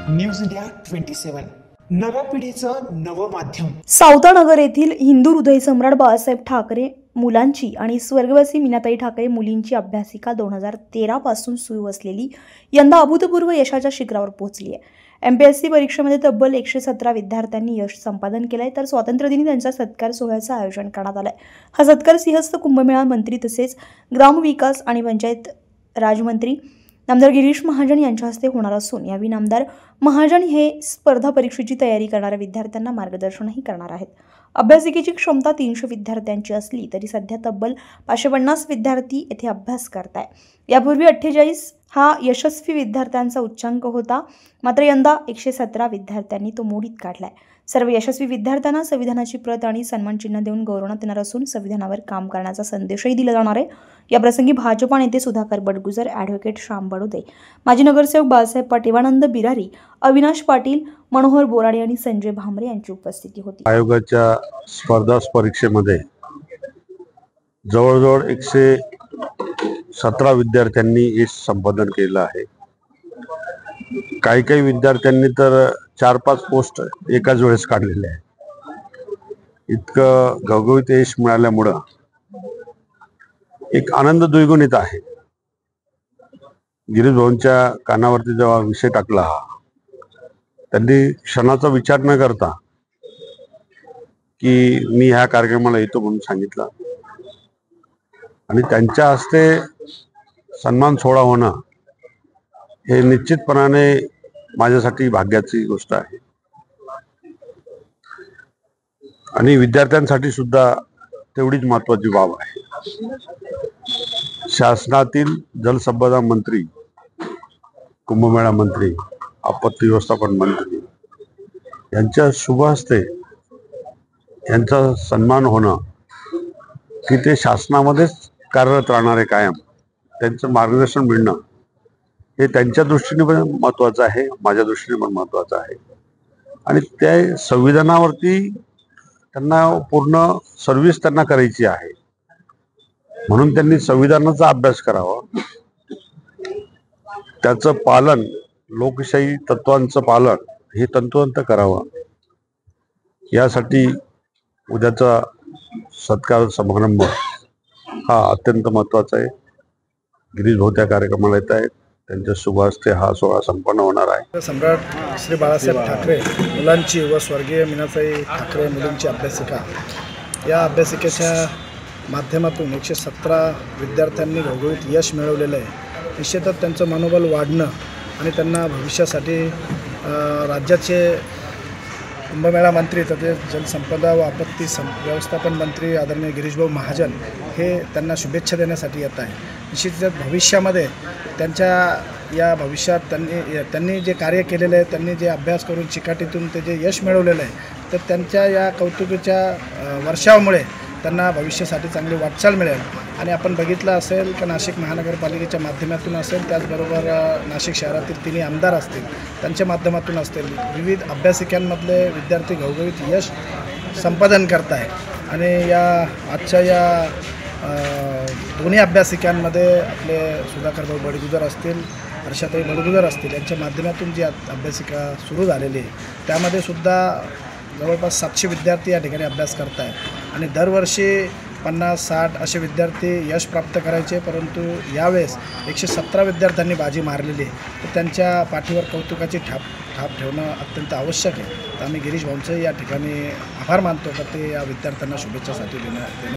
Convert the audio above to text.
News India 27 नव्या पिढीचं नवं माध्यम। सावतानगर येथील हिंदू हृदय सम्राट बाळासाहेब ठाकरे मुलांची आणि स्वर्गवासी मीनाताई ठाकरे मुलींची अभ्यासिका 2013 पासून सुरू असलेली यंदा अभूतपूर्व यशाच्या शिखरावर पोहोचली आहे। एमपीएससी परीक्षेमध्ये तब्बल 117 विद्यार्थ्यांनी यश संपादन केलंय, तर स्वातंत्र्यदिनी त्यांच्या सत्कार सोहळ्याचं आयोजन करण्यात आलंय। हा सत्कार सिंहस्थ कुंभमेळा मंत्री तसेच ग्रामविकास आणि पंचायत राजमंत्री नामदार गिरीश महाजन यांच्या हस्ते होणार असून यावेळी नामदार महाजन हे स्पर्धा परीक्षेची तयारी करणाऱ्या विद्यार्थ्यांना मार्गदर्शनही करणार आहेत। अभ्यासिकेची क्षमता 300 विद्यार्थ्यांची असली तरी सध्या तब्बल 550 विद्यार्थी येथे अभ्यास करताय। यापूर्वी 48 हा यशस्वी विद्यार्थ्यांचा उच्चांक होता, मात्र यंदा 117 विद्यार्थ्यांनी तो मोडीत काढलाय। सर्व यशस्वी विद्यार्थ्यांना संविधानाची प्रत आणि सन्मान चिन्ह देऊन गौरवण्यात येणार असून संविधानावर काम करण्याचा संदेशही दिला जाणार आहे। या प्रसंगी भाजपा नेते सुधाकर बडगुजर, ॲडव्होकेट श्याम बडोदे, माजी नगरसेवक बाळासाहेब पाटीवानंद बिरारी, अविनाश पाटील, मनोहर बोराडे आणि संजय भामरे यांची उपस्थिती होती। आयोगाच्या स्पर्धा परीक्षेमध्ये जवळजवळ 117 विद्यार्थ्यांनी यश संपादन केलं आहे। काही विद्यार्थ्यांनी तर 4-5 पोस्ट एकाच वेळेस काढलेले आहे। इतकं घवघवीत यश मिळाल्यामुळे एक आनंद द्विगुणित आहे। गिरीश भाऊंच्या कानावरती जेव्हा विषय टाकला, त्यांनी क्षणाचा विचार न करता की मी ह्या कार्यक्रमाला येतो म्हणून सांगितलं आणि त्यांच्या हस्ते सन्मान सोहळा होणं हे निश्चितपणाने माझ्यासाठी भाग्याची गोष्ट आहे आणि विद्यार्थ्यांसाठी सुद्धा तेवढीच महत्त्वाची बाब आहे। शासनातील जलसंपदा मंत्री, कुंभमेळा मंत्री, आपत्ती व्यवस्थापन मंत्री यांच्या शुभ हस्ते यांचा सन्मान होणं की ते शासनामध्येच कार्यरत राहणारे कायम त्यांचं मार्गदर्शन मिळणं हे त्यांच्या दृष्टीने पण महत्त्वाचं आहे, माझ्या दृष्टीने पण महत्त्वाचं आहे आणि त्या संविधानावरती त्यांना पूर्ण सर्व्हिस त्यांना करायची आहे म्हणून त्यांनी संविधानाचा अभ्यास करावा, त्याचं पालन, लोकशाही तत्वांचं पालन हे तंतोतंत करावं। यासाठी उद्याचा सत्कार समारंभ हा अत्यंत महत्त्वाचा आहे। गिरीश भाऊ त्या कार्यक्रमाला येत आहेत, त्यांच्या शुभ हस्ते हा सोहळा संपन्न होणार आहे। सम्राट श्री बाळासाहेब ठाकरे मुलांची व स्वर्गीय मीनाताई ठाकरे मुलींची अभ्यासिका, या अभ्यासिकेच्या माध्यमातून 117 विद्यार्थ्यांनी घवघवीत यश मिळवलेलं आहे। निश्चितच त्यांचं मनोबल वाढणं आणि त्यांना भविष्यासाठी राज्याचे कुंभमेळा मंत्री तसेच जलसंपदा व आपत्ती व्यवस्थापन मंत्री आदरणीय गिरीशभाऊ महाजन हे त्यांना शुभेच्छा देण्यासाठी येत आहे। निश्चितच भविष्यामध्ये त्यांच्या या भविष्यात त्यांनी जे कार्य केलेलं आहे, त्यांनी जे अभ्यास करून चिकाटीतून ते जे यश मिळवलेलं आहे, तर त्यांच्या या कौतुकाच्या वर्षामुळे त्यांना भविष्यासाठी चांगली वाटचाल मिळेल। आणि आपण बघितलं असेल की नाशिक महानगरपालिकेच्या माध्यमातून असेल, त्याचबरोबर नाशिक शहरातील 3 आमदार असतील त्यांच्या माध्यमातून असतील, विविध अभ्यासिकांमधले विद्यार्थी घवघवीत यश संपादन करत आहे आणि या आजच्या या दोन्ही अभ्यासिकांमध्ये आपले सुधाकर भाऊ बडगुजर असतील, हर्षाताई बडगुजर असतील यांच्या माध्यमातून जी अभ्यासिका सुरू झालेली आहे, त्यामध्ये सुद्धा जवळपास 700 विद्यार्थी या ठिकाणी अभ्यास करत आहेत आणि दरवर्षी 50-60 असे विद्यार्थी यश प्राप्त करायचे, परंतु यावेळेस 117 विद्यार्थ्यांनी बाजी मारलेली आहे। तर त्यांच्या पाठीवर कौतुकाची ठाप ठेवणं अत्यंत आवश्यक आहे। तर आम्ही गिरीश भाऊंचे या ठिकाणी आभार मानतो की ते या विद्यार्थ्यांना शुभेच्छासाठी देणं